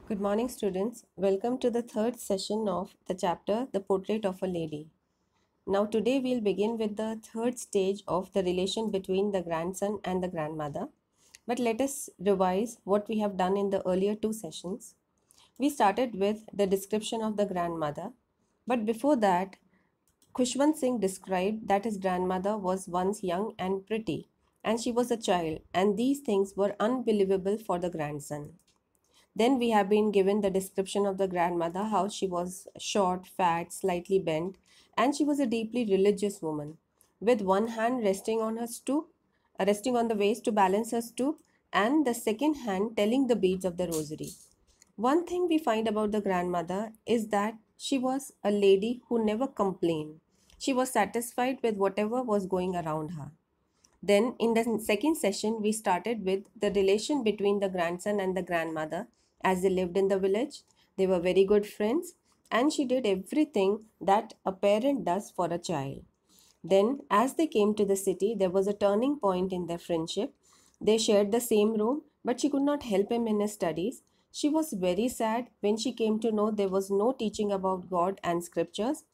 Good morning, students. Welcome to the third session of the chapter The Portrait of a Lady. Now, today we'll begin with the third stage of the relation between the grandson and the grandmother. But let us revise what we have done in the earlier two sessions. We started with the description of the grandmother, but before that, Khushwant Singh described that his grandmother was once young and pretty, and she was a child, and these things were unbelievable for the grandson. Then we have been given the description of the grandmother, how she was short, fat, slightly bent, and she was a deeply religious woman, with one hand resting on her stoop, resting on the waist to balance her stoop, and the second hand telling the beads of the rosary. One thing we find about the grandmother is that she was a lady who never complained. She was satisfied with whatever was going around her. Then, in the second session, we started with the relation between the grandson and the grandmother as they lived in the village. They were very good friends, and she did everything that a parent does for a child. Then, as they came to the city, there was a turning point in their friendship. They shared the same room, but she could not help him in his studies. She was very sad when she came to know there was no teaching about God and scriptures,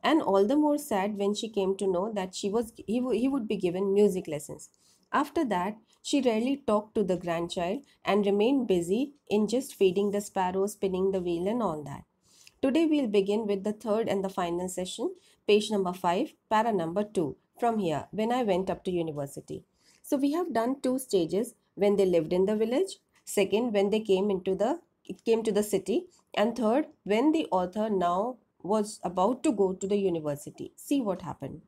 and all the more sad when she came to know that he would be given music lessons. After that, she rarely talked to the grandchild and remained busy in just feeding the sparrows, spinning the wheel, and all that. Today we'll begin with the third and the final session, page number 5, para number 2, from here, when I went up to university. So we have done two stages: when they lived in the village, second when they came to the city, and third when the author now was about to go to the university. See what happened.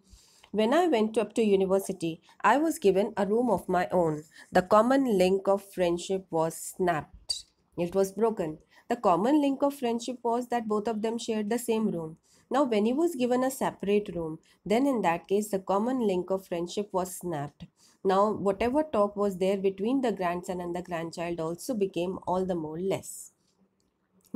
When I went up to university, I was given a room of my own. The common link of friendship was snapped. It was broken. The common link of friendship was that both of them shared the same room. Now, when he was given a separate room, then in that case, the common link of friendship was snapped. Now, whatever talk was there between the grandson and the grandchild also became all the more less.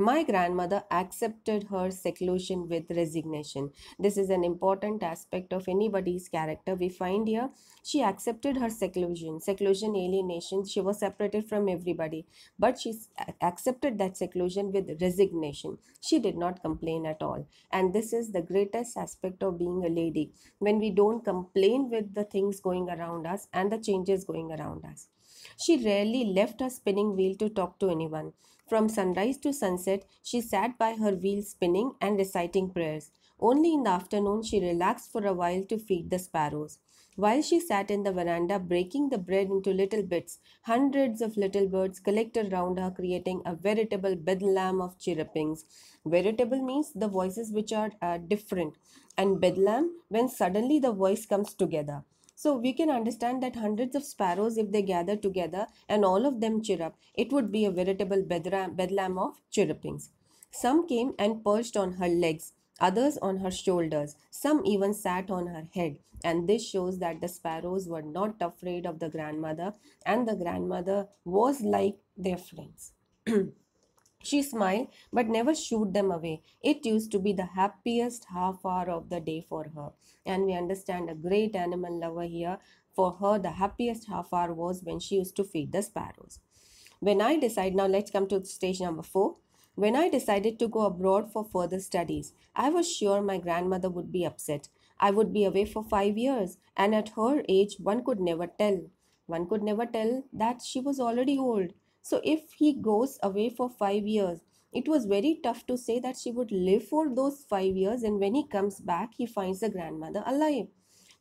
My grandmother accepted her seclusion with resignation. This is an important aspect of anybody's character. We find here she accepted her seclusion, alienation. She was separated from everybody, but she accepted that seclusion with resignation. She did not complain at all. And this is the greatest aspect of being a lady, when we don't complain with the things going around us and the changes going around us. She rarely left her spinning wheel to talk to anyone. From sunrise to sunset, she sat by her wheel spinning and reciting prayers. Only in the afternoon she relaxed for a while to feed the sparrows. While she sat in the veranda breaking the bread into little bits, hundreds of little birds collected round her, creating a veritable bedlam of chirrupings. Veritable means the voices which are different, and bedlam when suddenly the voice comes together. So we can understand that hundreds of sparrows, if they gather together and all of them chirrup, it would be a veritable bedlam of chirrupings. Some came and perched on her legs, others on her shoulders, some even sat on her head. And this shows that the sparrows were not afraid of the grandmother, and the grandmother was like their friends. She smiled but never shooed them away. It used to be the happiest half hour of the day for her. And we understand a great animal lover here. For her, the happiest half hour was when she used to feed the sparrows. Now let's come to stage number 4. When I decided to go abroad for further studies, I was sure my grandmother would be upset. I would be away for 5 years, and at her age, one could never tell. One could never tell that she was already old. So, if he goes away for 5 years, it was very tough to say that she would live for those 5 years, and when he comes back, he finds the grandmother alive.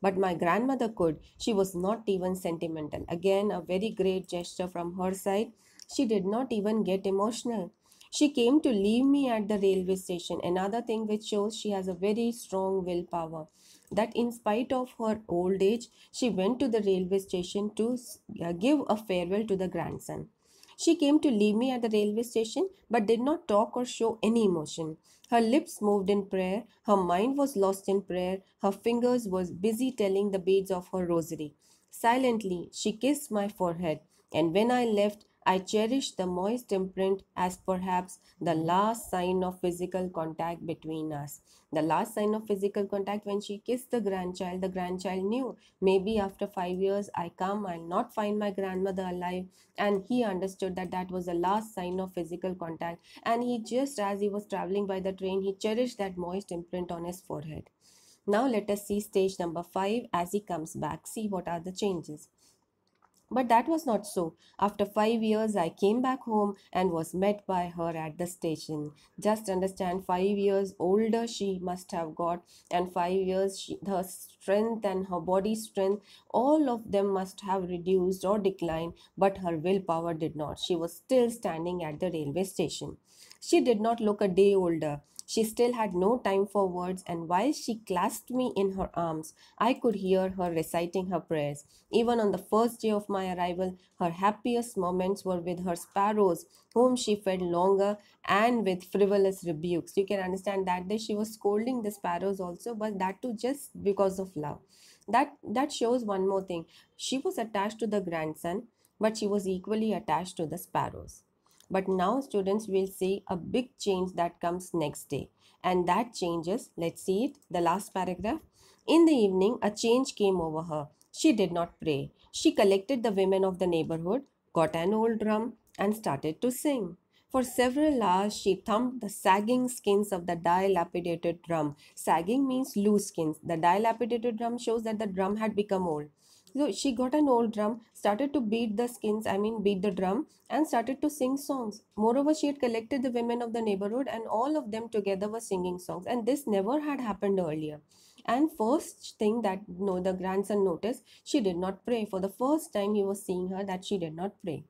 But my grandmother could. She was not even sentimental. Again, a very great gesture from her side. She did not even get emotional. She came to leave me at the railway station. Another thing which shows she has a very strong willpower. That in spite of her old age, she went to the railway station to give a farewell to the grandson. She came to leave me at the railway station but did not talk or show any emotion. Her lips moved in prayer, her mind was lost in prayer, her fingers was busy telling the beads of her rosary. Silently, she kissed my forehead, and when I left, I cherish the moist imprint as perhaps the last sign of physical contact between us. The last sign of physical contact when she kissed the grandchild knew maybe after 5 years I come, I'll not find my grandmother alive. And he understood that that was the last sign of physical contact. And he, just as he was traveling by the train, he cherished that moist imprint on his forehead. Now let us see stage number 5 as he comes back. See what are the changes. But that was not so. After 5 years, I came back home and was met by her at the station. Just understand, 5 years older she must have got, and 5 years her strength and her body strength, all of them must have reduced or declined, but her willpower did not. She was still standing at the railway station. She did not look a day older. She still had no time for words, and while she clasped me in her arms, I could hear her reciting her prayers. Even on the first day of my arrival, her happiest moments were with her sparrows, whom she fed longer, and with frivolous rebukes. You can understand that day she was scolding the sparrows also, but that too just because of love. That shows one more thing. She was attached to the grandson, but she was equally attached to the sparrows. But now students will see a big change that comes next day. And that changes, let's see it, the last paragraph. In the evening, a change came over her. She did not pray. She collected the women of the neighborhood, got an old drum, and started to sing. For several hours, she thumped the sagging skins of the dilapidated drum. Sagging means loose skins. The dilapidated drum shows that the drum had become old. So she got an old drum, started to beat the drum, and started to sing songs. Moreover, she had collected the women of the neighborhood, and all of them together were singing songs. And this never had happened earlier. And first thing that no, the grandson noticed, she did not pray. For the first time, he was seeing her that she did not pray.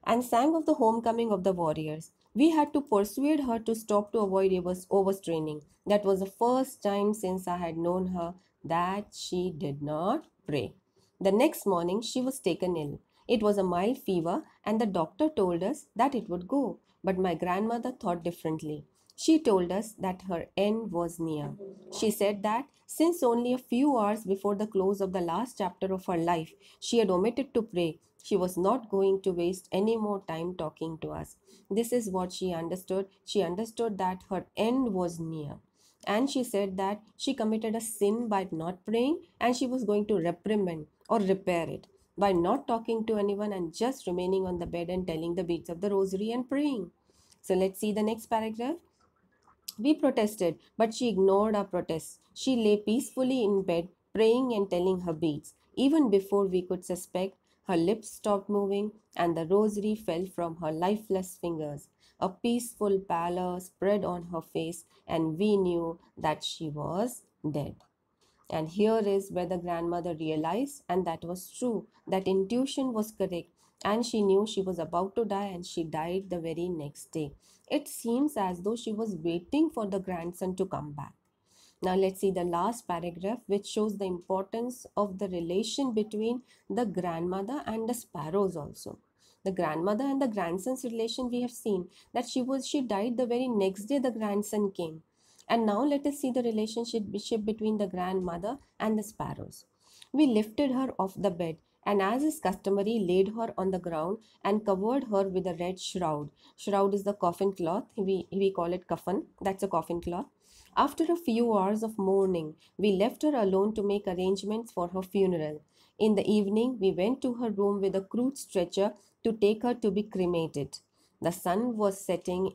And sang of the homecoming of the warriors. We had to persuade her to stop to avoid overstraining. That was the first time since I had known her that she did not pray. The next morning, she was taken ill. It was a mild fever, and the doctor told us that it would go. But my grandmother thought differently. She told us that her end was near. She said that since only a few hours before the close of the last chapter of her life, she had omitted to pray, she was not going to waste any more time talking to us. This is what she understood. She understood that her end was near. And she said that she committed a sin by not praying, and she was going to reprimand or repair it by not talking to anyone and just remaining on the bed and telling the beads of the rosary and praying. So let's see the next paragraph. We protested, but she ignored our protests. She lay peacefully in bed, praying and telling her beads. Even before we could suspect, her lips stopped moving and the rosary fell from her lifeless fingers. A peaceful pallor spread on her face, and we knew that she was dead. And here is where the grandmother realized, and that was true, that intuition was correct, and she knew she was about to die, and she died the very next day. It seems as though she was waiting for the grandson to come back. Now let's see the last paragraph, which shows the importance of the relation between the grandmother and the sparrows also. The grandmother and the grandson's relation, we have seen that she died the very next day the grandson came. And now let us see the relationship between the grandmother and the sparrows. We lifted her off the bed and, as is customary, laid her on the ground and covered her with a red shroud. Shroud is the coffin cloth. We call it coffin. That's a coffin cloth. After a few hours of mourning, we left her alone to make arrangements for her funeral. In the evening, we went to her room with a crude stretcher to take her to be cremated. The sun was setting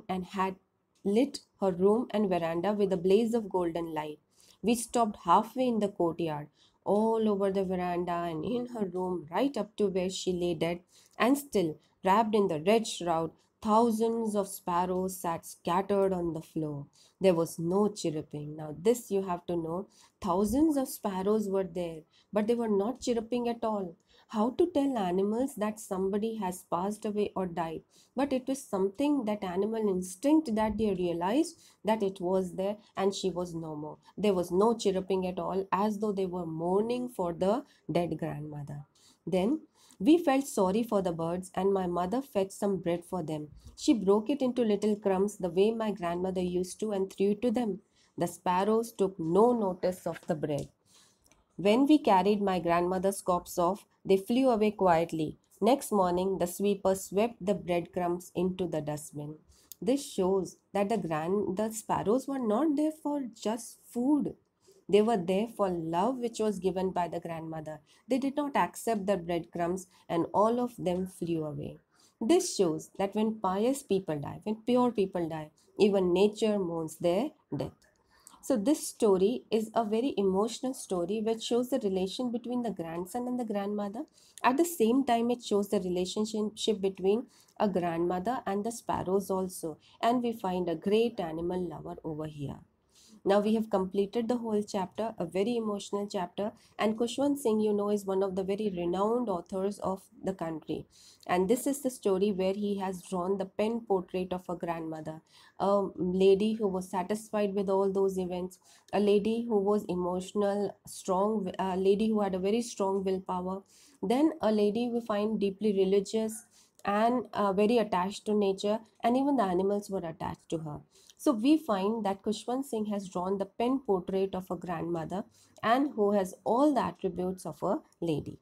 and had lit her room and veranda with a blaze of golden light. We stopped halfway in the courtyard, all over the veranda and in her room, right up to where she lay dead, and still, wrapped in the red shroud, thousands of sparrows sat scattered on the floor. There was no chirruping. Now, this you have to know. Thousands of sparrows were there, but they were not chirruping at all. How to tell animals that somebody has passed away or died? But it was something, that animal instinct, that they realized that it was there and she was no more. There was no chirruping at all, as though they were mourning for the dead grandmother. Then we felt sorry for the birds, and my mother fetched some bread for them. She broke it into little crumbs the way my grandmother used to and threw it to them. The sparrows took no notice of the bread. When we carried my grandmother's corpse off, they flew away quietly. Next morning, the sweeper swept the breadcrumbs into the dustbin. This shows that the sparrows were not there for just food. They were there for love which was given by the grandmother. They did not accept the breadcrumbs and all of them flew away. This shows that when pious people die, when pure people die, even nature mourns their death. So, this story is a very emotional story which shows the relation between the grandson and the grandmother. At the same time, it shows the relationship between a grandmother and the sparrows also. And we find a great animal lover over here. Now we have completed the whole chapter, a very emotional chapter. And Khushwant Singh, you know, is one of the very renowned authors of the country. And this is the story where he has drawn the pen portrait of a grandmother, a lady who was satisfied with all those events, a lady who was emotional, strong, a lady who had a very strong willpower, then a lady we find deeply religious and very attached to nature, and even the animals were attached to her. So we find that Khushwant Singh has drawn the pen portrait of a grandmother and who has all the attributes of a lady.